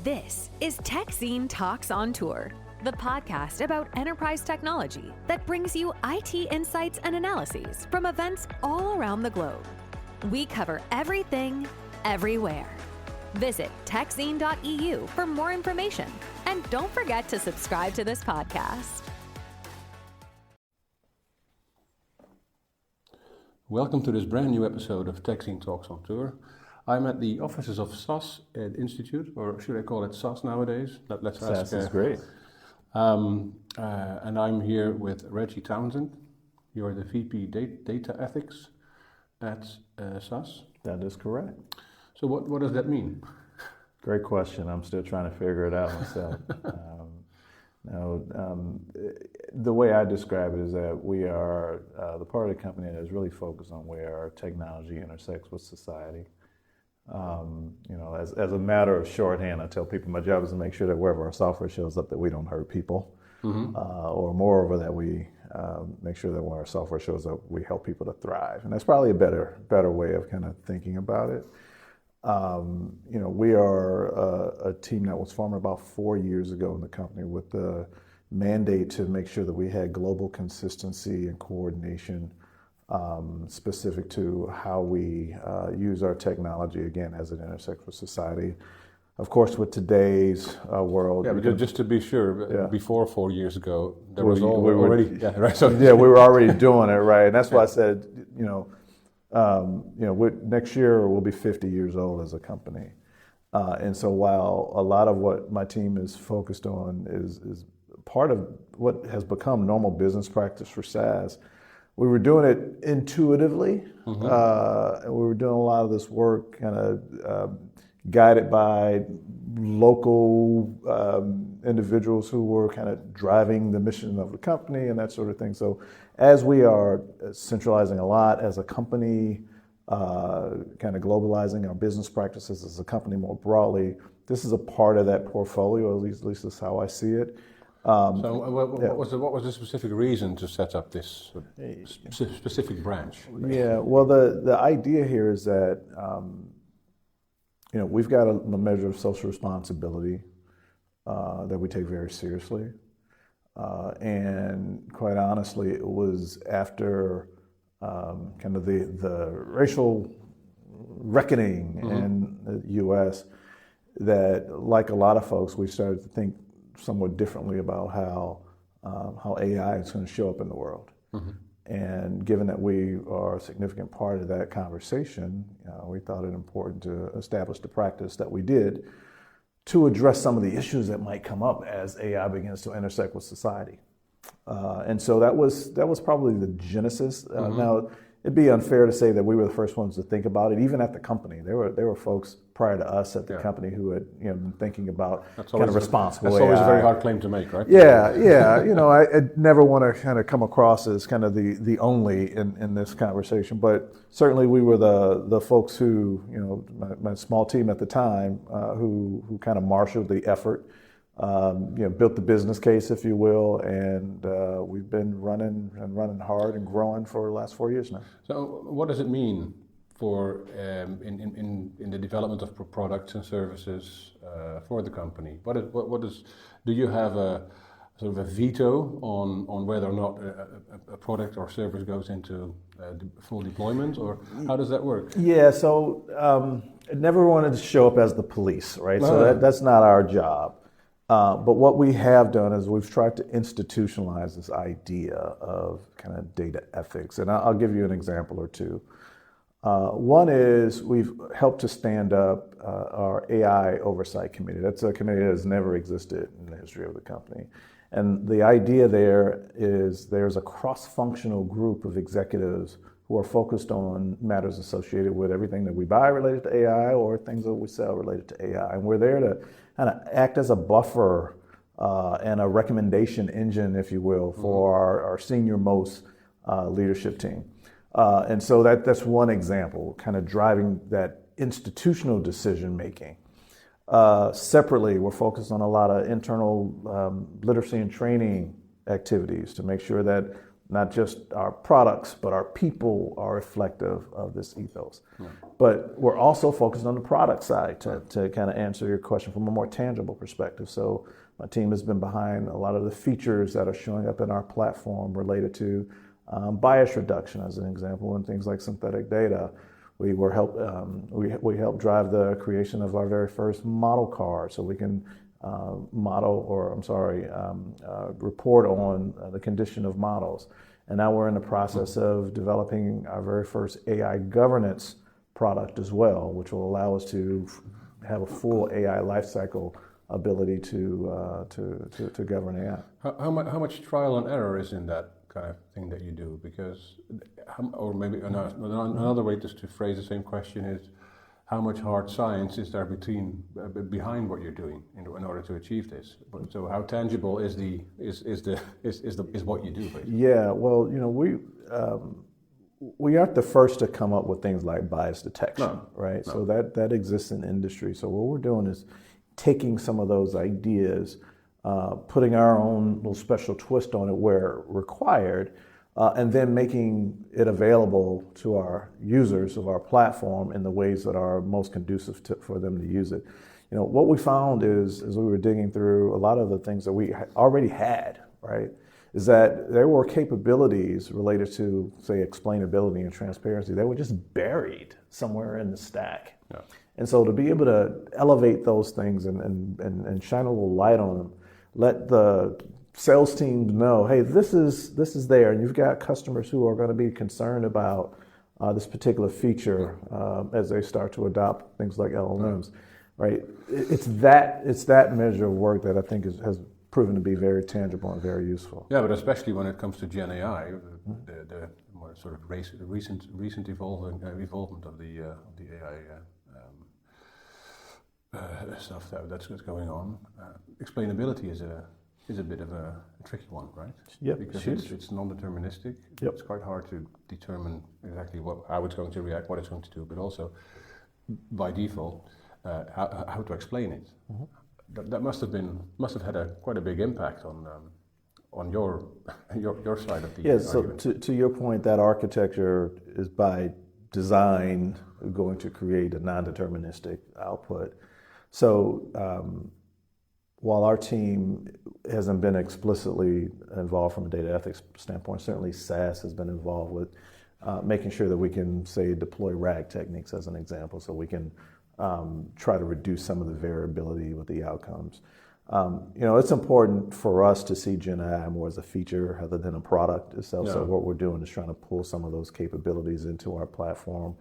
This is Techzine Talks on Tour, the podcast about enterprise technology that brings you IT insights and analyses from events all around the globe. We cover everything, everywhere. Visit techzine.eu for more information, and don't forget to subscribe to this podcast. Welcome to this brand new episode of Techzine Talks on Tour. I'm at the offices of SAS Institute, or should I call it SAS nowadays? Let's SAS is great. And I'm here with Reggie Townsend. You're the VP Data Ethics at SAS. That is correct. So what does that mean? Great question. I'm still trying to figure it out myself. The way I describe it is that we are the part of the company that is really focused on where technology intersects with society. As a matter of shorthand, I tell people my job is to make sure that wherever our software shows up that we don't hurt people, or moreover that we make sure that when our software shows up, we help people to thrive. And that's probably a better way of kind of thinking about it. We are a team that was formed about 4 years ago in the company with the mandate to make sure that we had global consistency and coordination specific to how we use our technology, again, as it intersects with society. Of course, with today's world... Yeah, because just to be sure, before 4 years ago, there was we already... Yeah, right. So, we were already doing it, right? And that's why I said, next year we'll be 50 years old as a company. And so while a lot of what my team is focused on is part of what has become normal business practice for SAS, we were doing it intuitively. And we were doing a lot of this work kind of guided by local individuals who were kind of driving the mission of the company and that sort of thing. So as we are centralizing a lot as a company, kind of globalizing our business practices as a company more broadly, this is a part of that portfolio, at least that's how I see it. What was the specific reason to set up this specific branch? Yeah, well, the idea here is that we've got a measure of social responsibility that we take very seriously, and quite honestly, it was after kind of the racial reckoning in the U.S. that, like a lot of folks, we started to think somewhat differently about how AI is going to show up in the world. And given that we are a significant part of that conversation, we thought it important to establish the practice that we did to address some of the issues that might come up as AI begins to intersect with society. And so that was probably the genesis. Now, it'd be unfair to say that we were the first ones to think about it. Even at the company, there were folks prior to us at the company who had been thinking about kind of responsible AI. That's always a very hard claim to make, right? Yeah. I never want to kind of come across as kind of the only in this conversation, but certainly we were the folks who, my small team at the time, who kind of marshaled the effort. Built the business case, if you will, and we've been running hard and growing for the last 4 years now. So, what does it mean for in the development of products and services for the company? Do you have a sort of a veto on whether or not a product or service goes into full deployment, or how does that work? Yeah, so I never wanted to show up as the police, right? So that's not our job. But what we have done is we've tried to institutionalize this idea of kind of data ethics. And I'll give you an example or two. One is we've helped to stand up our AI oversight committee. That's a committee that has never existed in the history of the company. And the idea there is there's a cross-functional group of executives who are focused on matters associated with everything that we buy related to AI or things that we sell related to AI. And we're there to kind of act as a buffer and a recommendation engine, if you will, for our senior most leadership team. And so that's one example, kind of driving that institutional decision making. Separately, we're focused on a lot of internal literacy and training activities to make sure that not just our products, but our people are reflective of this ethos. Yeah. But we're also focused on the product side to kind of answer your question from a more tangible perspective. So my team has been behind a lot of the features that are showing up in our platform related to bias reduction, as an example, and things like synthetic data. We helped drive the creation of our very first model car, so we can report on the condition of models. And now we're in the process of developing our very first AI governance product as well, which will allow us to have a full AI lifecycle ability to govern AI. How much trial and error is in that kind of thing that you do? Because, or maybe another way to phrase the same question is, how much hard science is there behind what you're doing in order to achieve this? So how tangible is what you do, basically? Yeah, well, we aren't the first to come up with things like bias detection, right? No. So that exists in industry. So what we're doing is taking some of those ideas, putting our own little special twist on it where required, and then making it available to our users of our platform in the ways that are most conducive for them to use it. What we found is, as we were digging through a lot of the things that we already had, right, is that there were capabilities related to, say, explainability and transparency that were just buried somewhere in the stack. Yeah. And so to be able to elevate those things and shine a little light on them, let the sales teams know, hey, this is there, and you've got customers who are going to be concerned about this particular feature as they start to adopt things like LLMs, right? It's that measure of work that I think has proven to be very tangible and very useful. Yeah, but especially when it comes to Gen AI, the more sort of recent involvement of the AI stuff that's going on. Explainability is a bit of a tricky one, right? Yeah, because it's non-deterministic. Yep. It's quite hard to determine exactly how it's going to react, what it's going to do, but also by default how to explain it. Mm-hmm. That must have had quite a big impact on your side of the argument. So to your point, that architecture is by design going to create a non-deterministic output. So while our team hasn't been explicitly involved from a data ethics standpoint, certainly SAS has been involved with making sure that we can, say, deploy RAG techniques as an example, so we can try to reduce some of the variability with the outcomes. It's important for us to see Gen AI more as a feature rather than a product itself. Yeah. So what we're doing is trying to pull some of those capabilities into our platform,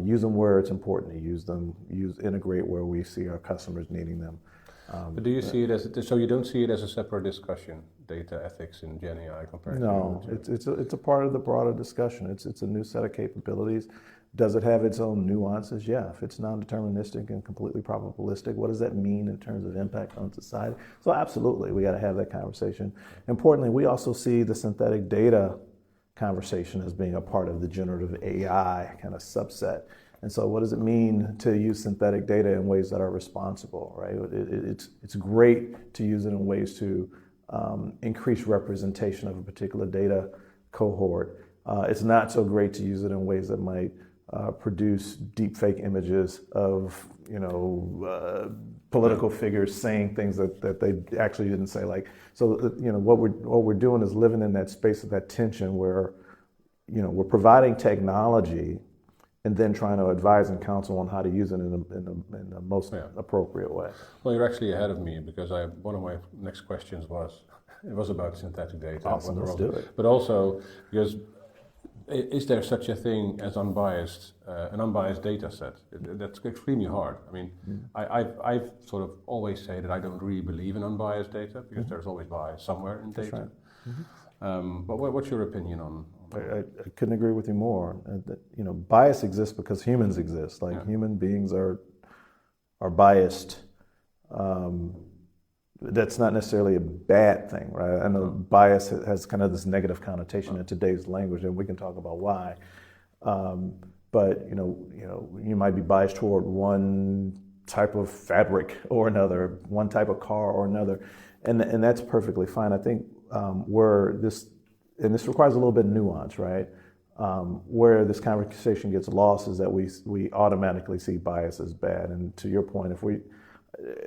use them where it's important to use them, integrate where we see our customers needing them. But do you see it so you don't see it as a separate discussion, data ethics in Gen AI compared to? No, it's a part of the broader discussion. It's a new set of capabilities. Does it have its own nuances? Yeah. If it's non-deterministic and completely probabilistic, what does that mean in terms of impact on society? So absolutely, we got to have that conversation. Importantly, we also see the synthetic data conversation as being a part of the generative AI kind of subset. And so what does it mean to use synthetic data in ways that are responsible, right? It's great to use it in ways to increase representation of a particular data cohort. It's not so great to use it in ways that might produce deepfake images of, political figures saying things that they actually didn't say. What we're doing is living in that space of that tension where, we're providing technology and then trying to advise and counsel on how to use it in the most appropriate way. Well, you're actually ahead of me because one of my next questions was about synthetic data. Awesome, let's do it. But also because is there such a thing as an unbiased data set? That's extremely hard. I mean, I've sort of always say that I don't really believe in unbiased data because there's always bias somewhere in data. Right. Mm-hmm. But what's your opinion on I couldn't agree with you more. Bias exists because humans exist. Human beings are biased. That's not necessarily a bad thing, right? I know bias has kind of this negative connotation in today's language, and we can talk about why. But you might be biased toward one type of fabric or another, one type of car or another, and that's perfectly fine. I think where this and this requires a little bit of nuance, right? Where this conversation gets lost is that we automatically see bias as bad. And to your point,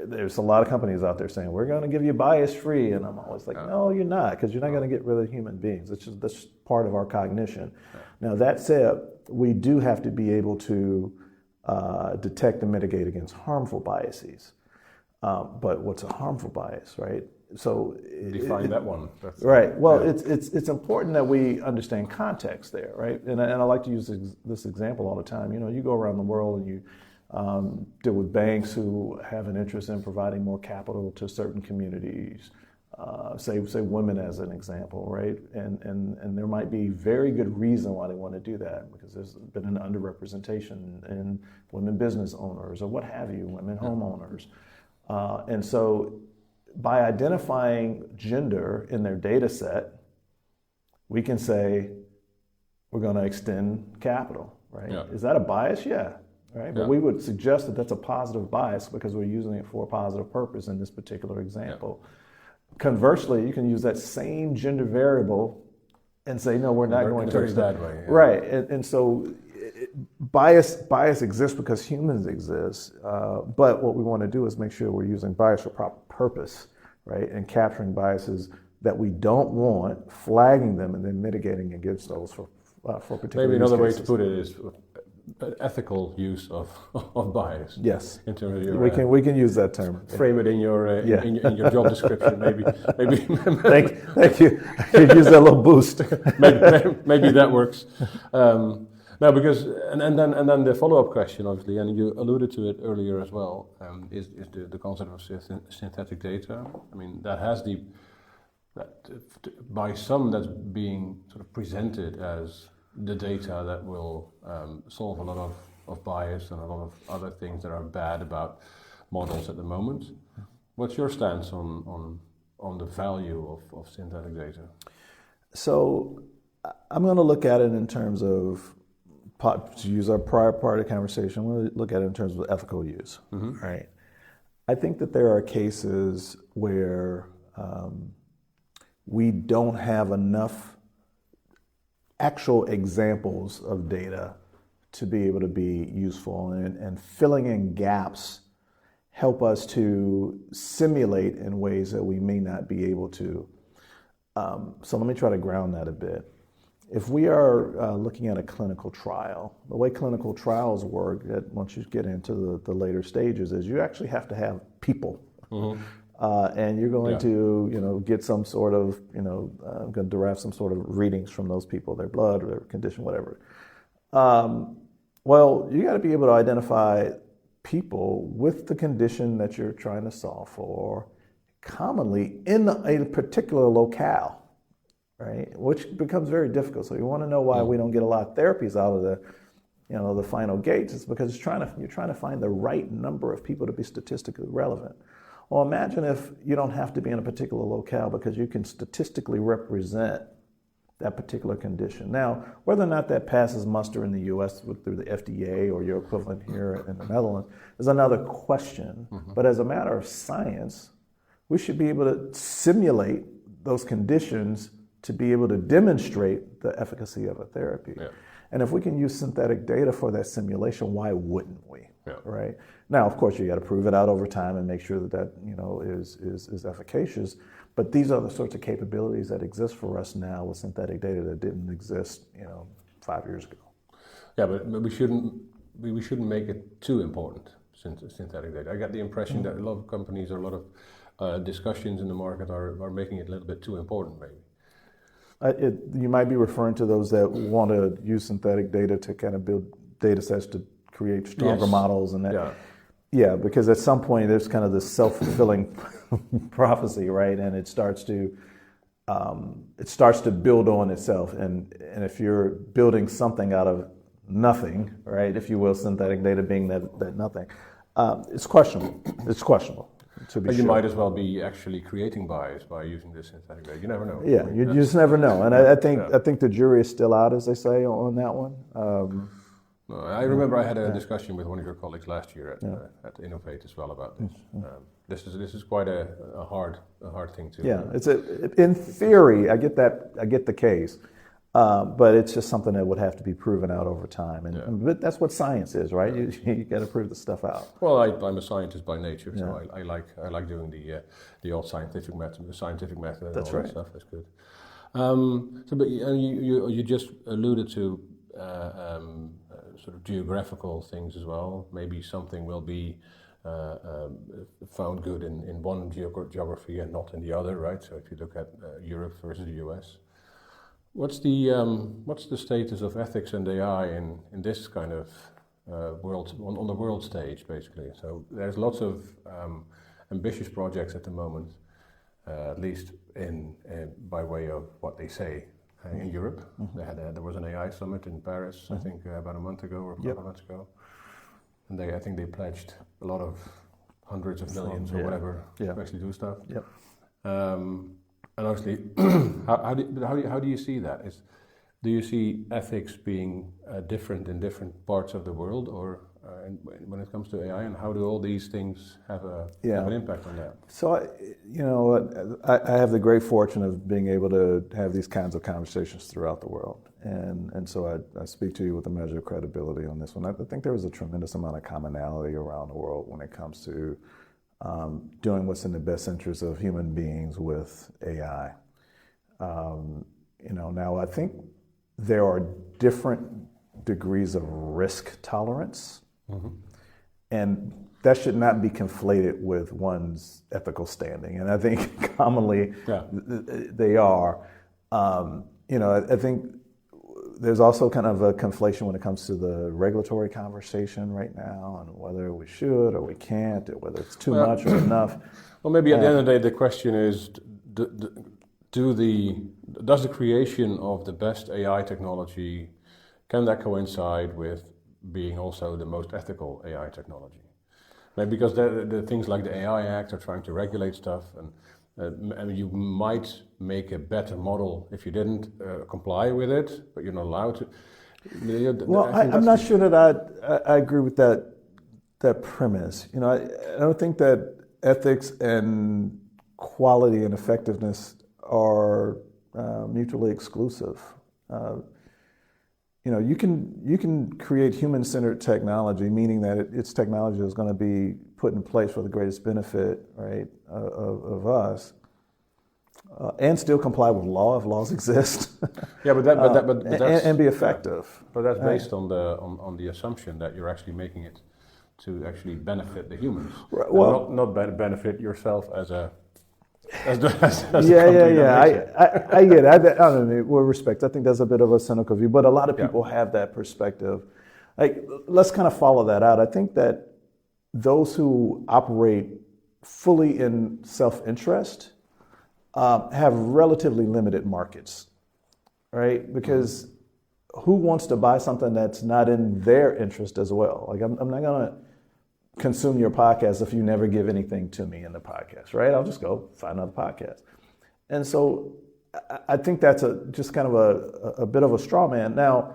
there's a lot of companies out there saying, we're going to give you bias free. And I'm always like, no, you're not, because you're not going to get rid of human beings. That's part of our cognition. Now, that said, we do have to be able to detect and mitigate against harmful biases. But what's a harmful bias, right? So define that one. Right. Well, it's important that we understand context there, right? And I like to use this example all the time. You go around the world and you deal with banks who have an interest in providing more capital to certain communities. Say women as an example, right? And there might be very good reason why they want to do that, because there's been an underrepresentation in women business owners or what have you, women homeowners. And so by identifying gender in their data set, we can say we're going to extend capital, right? Yeah. Is that a bias? Yeah. Right. Yeah. But we would suggest that that's a positive bias because we're using it for a positive purpose in this particular example. Yeah. Conversely, you can use that same gender variable and say, no, we're not going to extend that way. Yeah. Right. And so bias exists because humans exist, but what we want to do is make sure we're using bias for proper purpose, right? And capturing biases that we don't want, flagging them, and then mitigating against those for particular Maybe another way to put it is ethical use of bias. Yes. In terms of your, we can use that term. Frame it in your in your job description. Maybe. Thank you. I could use that little boost. maybe that works. No, because and then the follow-up question, obviously, and you alluded to it earlier as well, is the concept of synthetic data. I mean, that has by some that's being sort of presented as the data that will solve a lot of bias and a lot of other things that are bad about models at the moment. What's your stance on the value of synthetic data? So I'm going to look at it in terms of, to use our prior part of the conversation, I'm going to look at it in terms of ethical use, right? I think that there are cases where we don't have enough actual examples of data to be able to be useful, and filling in gaps help us to simulate in ways that we may not be able to. So let me try to ground that a bit. If we are looking at a clinical trial, the way clinical trials work, that once you get into the later stages, is you actually have to have people. And you're going to get some sort of, going to derive some sort of readings from those people, their blood or their condition, whatever. Well, you got to be able to identify people with the condition that you're trying to solve for, commonly in a particular locale, right? Which becomes very difficult. So you want to know why we don't get a lot of therapies out of the final gates. It's because you're trying to find the right number of people to be statistically relevant. Well, imagine if you don't have to be in a particular locale because you can statistically represent that particular condition. Now, whether or not that passes muster in the U.S. through the FDA or your equivalent here in the Netherlands is another question. But as a matter of science, we should be able to simulate those conditions to be able to demonstrate the efficacy of a therapy. Yeah. And if we can use synthetic data for that simulation, why wouldn't we? Yeah. Right? Now, of course, you got to prove it out over time and make sure that is efficacious. But these are the sorts of capabilities that exist for us now with synthetic data that didn't exist 5 years ago. Yeah, but we shouldn't make it too important, synthetic data. I get the impression that a lot of companies or a lot of discussions in the market are making it a little bit too important, maybe. You might be referring to those that want to use synthetic data to kind of build data sets to create stronger models and that. Yeah. Yeah, because at some point there's kind of this self-fulfilling prophecy, right? And it starts to build on itself. And if you're building something out of nothing, right, if you will, synthetic data being that nothing, it's questionable. It's questionable. But you might as well be actually creating bias by using this synthetic data. You never know. Yeah, you just never know. And I think the jury is still out, as they say, on that one. No, I remember I had a discussion with one of your colleagues last year at Innovate as well about this. This is quite a hard thing to. Yeah, in theory, I get the case, but it's just something that would have to be proven out over time, but that's what science is, right? You got to prove the stuff out. Well, I'm a scientist by nature, so I like doing the old scientific method, and that's all right. that stuff. That's good. But you just alluded to sort of geographical things as well. Maybe something will be found good in one geography and not in the other, right? So if you look at Europe versus the US, what's the status of ethics and AI in this kind of world on the world stage, basically? So there's lots of ambitious projects at the moment, at least by way of what they say. In Europe, there was an AI summit in Paris, I think about a month ago or a couple of months ago, and I think they pledged a lot of hundreds of millions or whatever to actually do stuff. Yep. And obviously, how do you see that? Do you see ethics being different in different parts of the world, or when it comes to AI, and how do all these things have an impact on that? So, I have the great fortune of being able to have these kinds of conversations throughout the world, and so I speak to you with a measure of credibility on this one. I think there is a tremendous amount of commonality around the world when it comes to doing what's in the best interest of human beings with AI. Now I think there are different degrees of risk tolerance. And that should not be conflated with one's ethical standing. And I think commonly they are. I think there's also kind of a conflation when it comes to the regulatory conversation right now, and whether we should or we can't, or whether it's too much or enough. Well, maybe at the end of the day, the question is, does the creation of the best AI technology, can that coincide with being also the most ethical AI technology? Maybe because the things like the AI Act are trying to regulate stuff, and you might make a better model if you didn't comply with it, but you're not allowed to. Well, I'm not sure that I agree with that premise. I don't think that ethics and quality and effectiveness are mutually exclusive. You can create human-centered technology, meaning that its technology is going to be put in place for the greatest benefit, right, of us, and still comply with law if laws exist. Yeah, but that's and be effective. But that's based on the assumption that you're actually making it to actually benefit the humans, well, not benefit yourself as a. I get it. I don't know, with respect, I think that's a bit of a cynical view, but a lot of people have that perspective. Let's kind of follow that out. I think that those who operate fully in self-interest have relatively limited markets, right? Because who wants to buy something that's not in their interest as well? I'm not going to consume your podcast if you never give anything to me in the podcast, right? I'll just go find another podcast. And so I think that's just kind of a bit of a straw man. Now,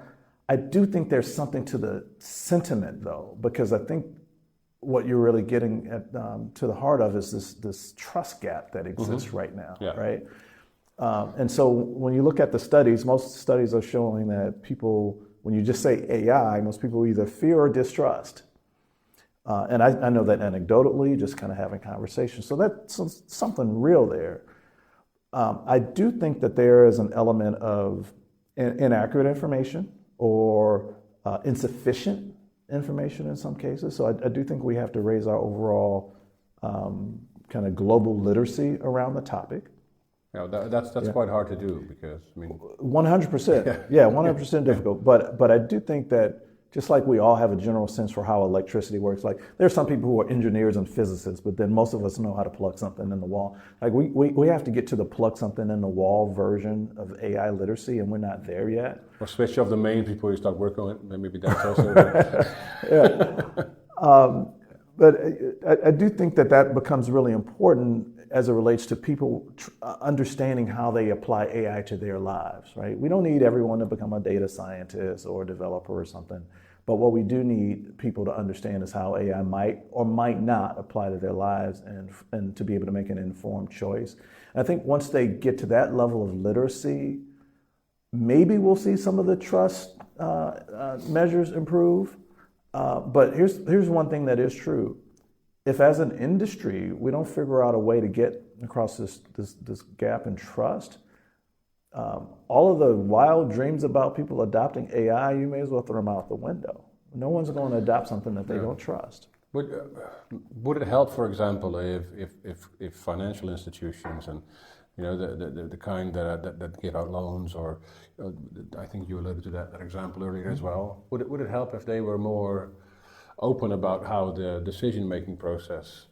I do think there's something to the sentiment, though, because I think what you're really getting at, to the heart of is this trust gap that exists right now, right? And so when you look at the studies, most studies are showing that people, when you just say AI, most people either fear or distrust. And I know that anecdotally, just kind of having conversations. So that's something real there. I do think that there is an element of inaccurate information or insufficient information in some cases. So I do think we have to raise our overall kind of global literacy around the topic. Yeah, that's quite hard to do because, 100%. Yeah, 100% difficult. But I do think that just like we all have a general sense for how electricity works, like there's some people who are engineers and physicists, but then most of us know how to plug something in the wall. Like we have to get to the plug something in the wall version of AI literacy, and we're not there yet. Or switch off the main before you start working on it. Maybe that's also. But I do think that becomes really important as it relates to people understanding how they apply AI to their lives, right? We don't need everyone to become a data scientist or a developer or something, But what we do need people to understand is how AI might or might not apply to their lives, and to be able to make an informed choice. And I think once they get to that level of literacy, maybe we'll see some of the trust measures improve. But here's one thing that is true. If as an industry, we don't figure out a way to get across this gap in trust, all of the wild dreams about people adopting AI, you may as well throw them out the window. No one's going to adopt something that they don't trust. Would it help, for example, if financial institutions and the kind that give out loans, or I think you alluded to that example earlier as well. Would it help if they were more open about how the decision-making process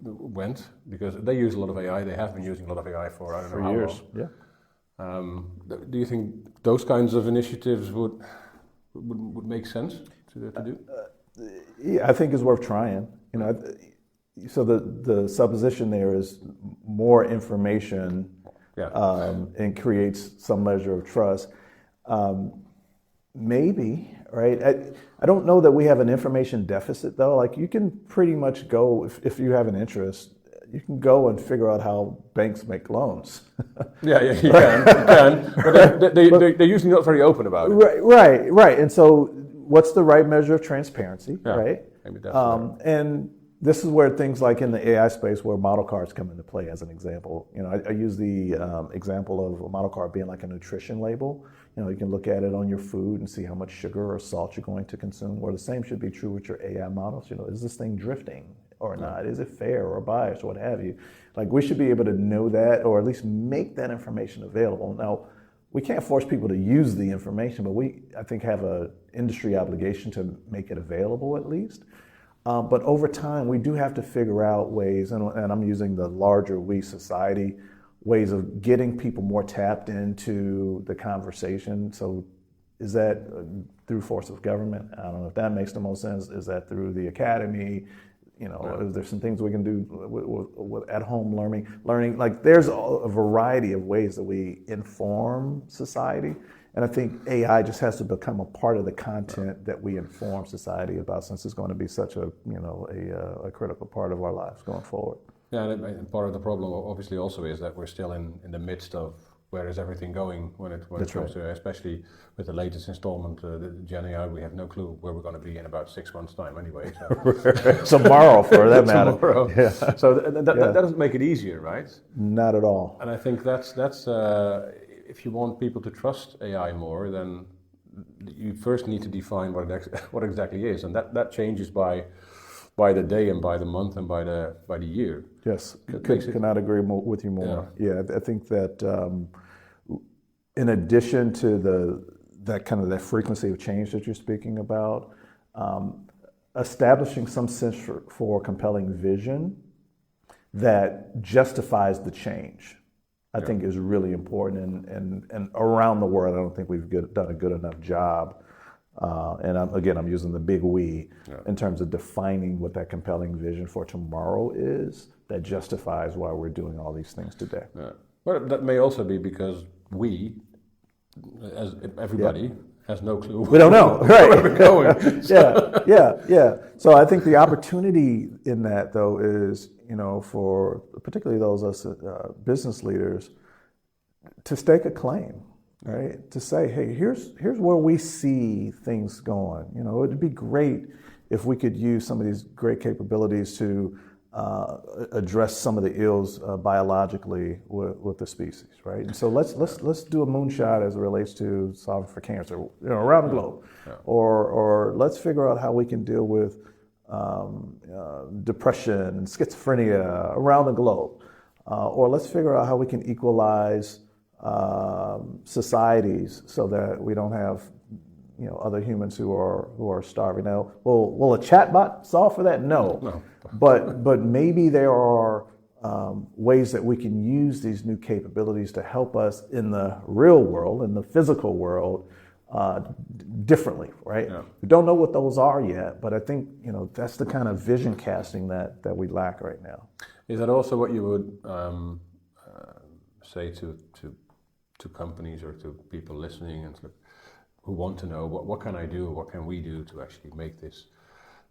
went? Because they use a lot of AI. They have been using a lot of AI for I don't know how years. Long. Yeah. Do you think those kinds of initiatives would make sense to do? Yeah, I think it's worth trying. So the supposition there is more information, and creates some measure of trust. Maybe, right? I don't know that we have an information deficit though. Like, you can pretty much go, if you have an interest, you can go and figure out how banks make loans. Yeah, you can. But they're usually not very open about it. Right. And so what's the right measure of transparency, right? Maybe that's and this is where things like in the AI space, where model cards come into play as an example. I use the example of a model card being like a nutrition label. You can look at it on your food and see how much sugar or salt you're going to consume. Or the same should be true with your AI models. Is this thing drifting or not? Is it fair or biased or what have you? Like, we should be able to know that, or at least make that information available. Now, we can't force people to use the information, but we, I think, have an industry obligation to make it available at least. But over time, we do have to figure out ways, and I'm using the larger we society, ways of getting people more tapped into the conversation. So is that through force of government? I don't know if that makes the most sense. Is that through the academy? Is there some things we can do with at-home learning? Like, there's a variety of ways that we inform society. And I think AI just has to become a part of the content that we inform society about, since it's going to be such a critical part of our lives going forward. Yeah, and part of the problem obviously also is that we're still in the midst of where is everything going when it comes to, especially with the latest installment, the Gen AI. We have no clue where we're going to be in about 6 months' time anyway. So. Tomorrow, for that matter. Tomorrow. Yeah. So that doesn't make it easier, right? Not at all. And I think that's if you want people to trust AI more, then you first need to define what exactly is, and that changes by the day and by the month and by the year. Yes, could not agree with you more. Yeah, I think that in addition to that frequency of change that you're speaking about, establishing some sense for compelling vision that justifies the change, I think, is really important. And around the world, I don't think we've done a good enough job. And I'm using the big we in terms of defining what that compelling vision for tomorrow is that justifies why we're doing all these things today. Yeah. Well, that may also be because we, as everybody, has no clue. We don't know, right? Where we're going. Yeah. So I think the opportunity in that, though, is for particularly those us business leaders to stake a claim. Right, to say, hey, here's where we see things going. It'd be great if we could use some of these great capabilities to address some of the ills biologically with the species, right? And so let's do a moonshot as it relates to solving for cancer, around the globe, or let's figure out how we can deal with depression and schizophrenia around the globe, or let's figure out how we can equalize societies so that we don't have other humans who are starving. Now, will a chatbot solve for that? No. But maybe there are ways that we can use these new capabilities to help us in the real world, in the physical world, differently, right? Yeah. We don't know what those are yet, but I think that's the kind of vision casting that we lack right now. Is that also what you would say to companies or to people listening, and who want to know what can I do, what can we do to actually make this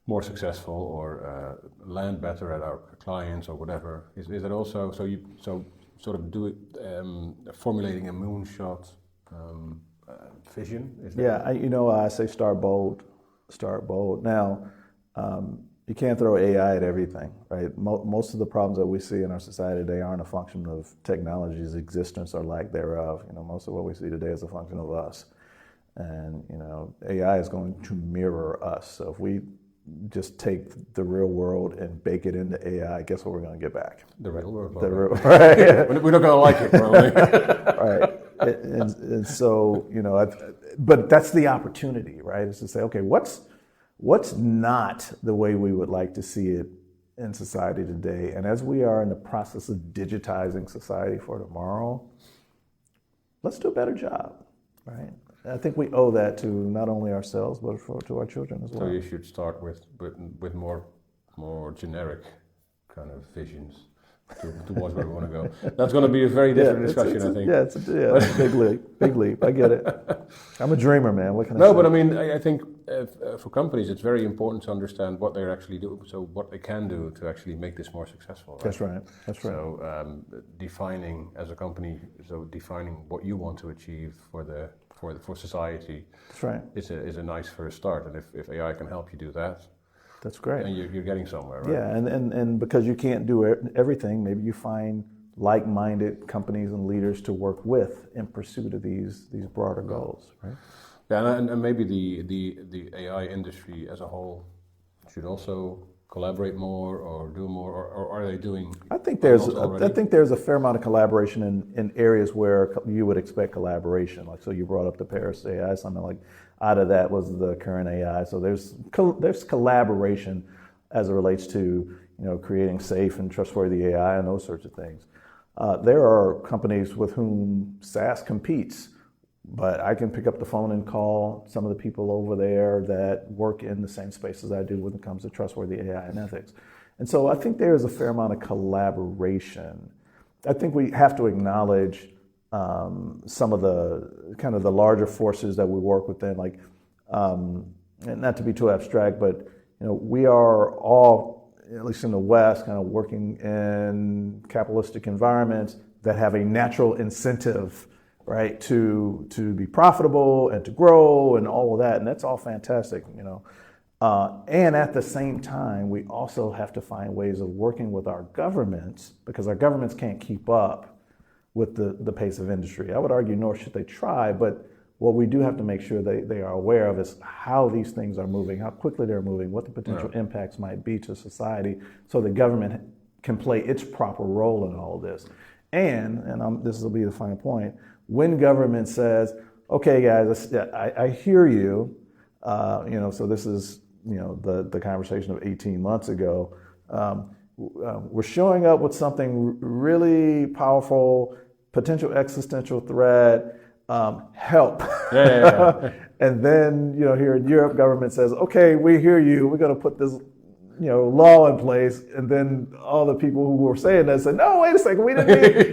more successful or land better at our clients or whatever. Is it also so sort of do it formulating a moonshot vision? Is that I say start bold. Now, you can't throw AI at everything, right? Most of the problems that we see in our society today aren't a function of technology's existence or lack thereof. Most of what we see today is a function of us. And, AI is going to mirror us. So if we just take the real world and bake it into AI, guess what we're going to get back? The real world. Right. We're not going to like it, probably. Right. And so, but that's the opportunity, right? Is to say, okay, what's not the way we would like to see it in society today? And as we are in the process of digitizing society for tomorrow, let's do a better job, right? I think we owe that to not only ourselves, but to our children as well. So you should start with more generic kind of visions towards where we want to go. That's going to be a very different discussion, I think. It's a big leap. I get it. I'm a dreamer, man. What can I say? No, but I mean, I think for companies, it's very important to understand what they're actually doing, so what they can do to actually make this more successful. Right? That's right. So defining as a company, defining what you want to achieve for society. That's right. Is a nice first start, and if AI can help you do that, that's great. And you're getting somewhere, right? Yeah, and because you can't do everything, maybe you find like-minded companies and leaders to work with in pursuit of these broader goals, right? Yeah, and maybe the AI industry as a whole should also collaborate more or do more, or are they doing? I think there's a fair amount of collaboration in areas where you would expect collaboration. Like, so you brought up the Paris AI, something like out of that was the current AI. So there's collaboration as it relates to creating safe and trustworthy AI and those sorts of things. There are companies with whom SaaS competes, but I can pick up the phone and call some of the people over there that work in the same space as I do when it comes to trustworthy AI and ethics. And so I think there is a fair amount of collaboration. I think we have to acknowledge some of the kind of the larger forces that we work within, like, and not to be too abstract, but we are all, at least in the West, kind of working in capitalistic environments that have a natural incentive, right, to be profitable and to grow and all of that, and that's all fantastic, and at the same time, we also have to find ways of working with our governments, because our governments can't keep up with the pace of industry. I would argue nor should they try, but what we do have to make sure they are aware of is how these things are moving, how quickly they're moving, what the potential impacts might be to society, so the government can play its proper role in all of this. And this will be the final point, when government says, okay, guys, I hear you, so this is, the conversation of 18 months ago, we're showing up with something really powerful, potential existential threat, help. Yeah. And then, here in Europe, government says, okay, we hear you, we're going to put this law in place, and then all the people who were saying that said, no, wait a second, we didn't mean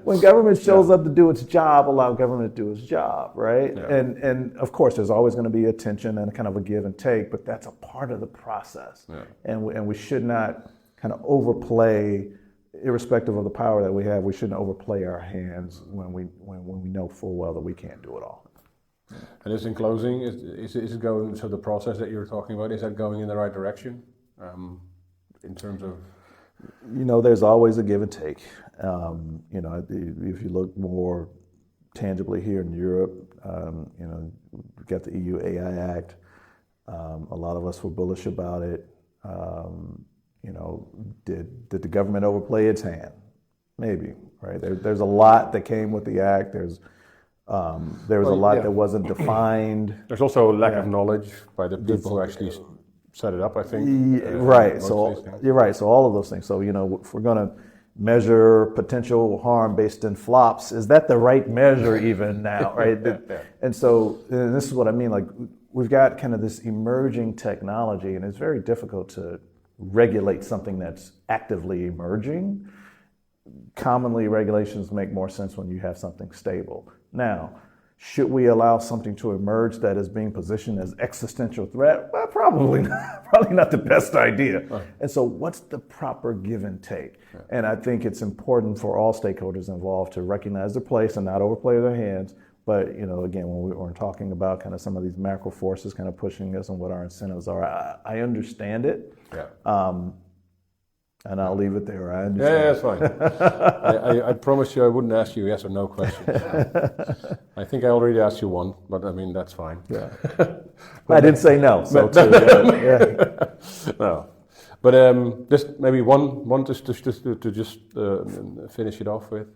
when government shows up to do its job, allow government to do its job, right? Yeah. And of course, there's always going to be a tension and kind of a give and take, but that's a part of the process. Yeah. And we should not kind of overplay, irrespective of the power that we have, we shouldn't overplay our hands when we know full well that we can't do it all. And just in closing, is it going, so the process that you're talking about, is that going in the right direction in terms of? There's always a give and take. If you look more tangibly here in Europe, we've got the EU AI Act. A lot of us were bullish about it. Did the government overplay its hand? Maybe, right? There's a lot that came with the act. There was a lot that wasn't defined. There's also a lack of knowledge by the people who actually set it up, I think. Right. So you're right. So all of those things. So if we're going to measure potential harm based in flops, is that the right measure even now? Right. And so this is what I mean. Like, we've got kind of this emerging technology, and it's very difficult to regulate something that's actively emerging. Commonly, regulations make more sense when you have something stable. Now, Should we allow something to emerge that is being positioned as existential threat? Well, probably not. Probably not the best idea. Right. And so what's the proper give and take? Yeah. And I think it's important for all stakeholders involved to recognize their place and not overplay their hands. But, again, when we were talking about kind of some of these macro forces kind of pushing us and what our incentives are, I understand it. Yeah. And I'll leave it there. I understand. Yeah, that's fine. I promised you I wouldn't ask you yes or no questions. I think I already asked you one, but I mean, that's fine. Yeah. I didn't say no. So no. But just maybe one just to finish it off with.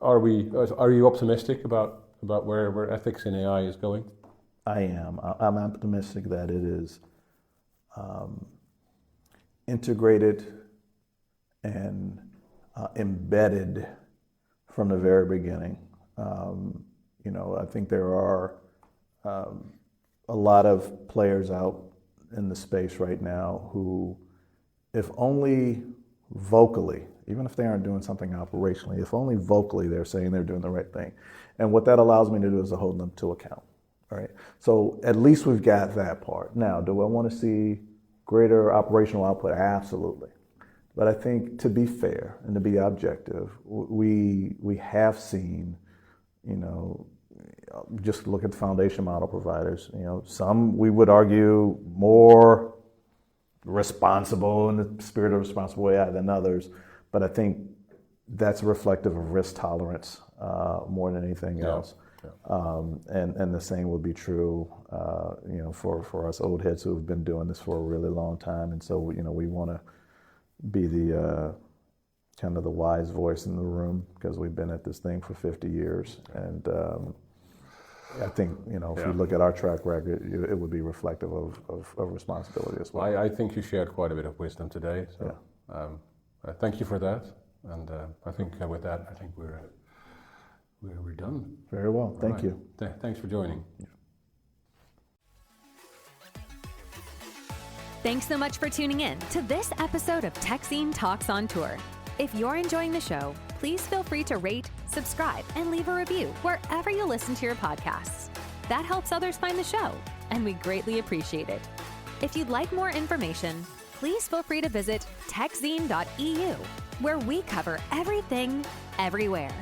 Are you optimistic about where ethics in AI is going? I am. I'm optimistic that it is integrated and embedded from the very beginning. I think there are a lot of players out in the space right now who, if only vocally, even if they aren't doing something operationally, if only vocally they're saying they're doing the right thing. And what that allows me to do is to hold them to account. All right. So at least we've got that part. Now, do I want to see greater operational output? Absolutely. But I think, to be fair and to be objective, we have seen, just look at the foundation model providers. Some we would argue more responsible in the spirit of responsible AI than others. But I think that's reflective of risk tolerance more than anything else. Yeah. And the same would be true, for us old heads who have been doing this for a really long time. And so, we want to be the kind of the wise voice in the room because we've been at this thing for 50 years. And I think, if you look at our track record, it would be reflective of responsibility as well. I think you shared quite a bit of wisdom today. So thank you for that. And I think with that, I think we're done. Very well. Thank you. Thanks for joining. Yeah. Thanks so much for tuning in to this episode of Techzine Talks on Tour. If you're enjoying the show, please feel free to rate, subscribe, and leave a review wherever you listen to your podcasts. That helps others find the show, and we greatly appreciate it. If you'd like more information, please feel free to visit techzine.eu, where we cover everything, everywhere.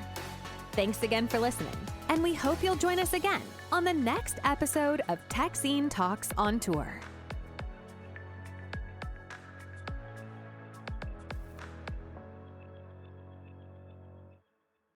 Thanks again for listening, and we hope you'll join us again on the next episode of Techzine Talks on Tour.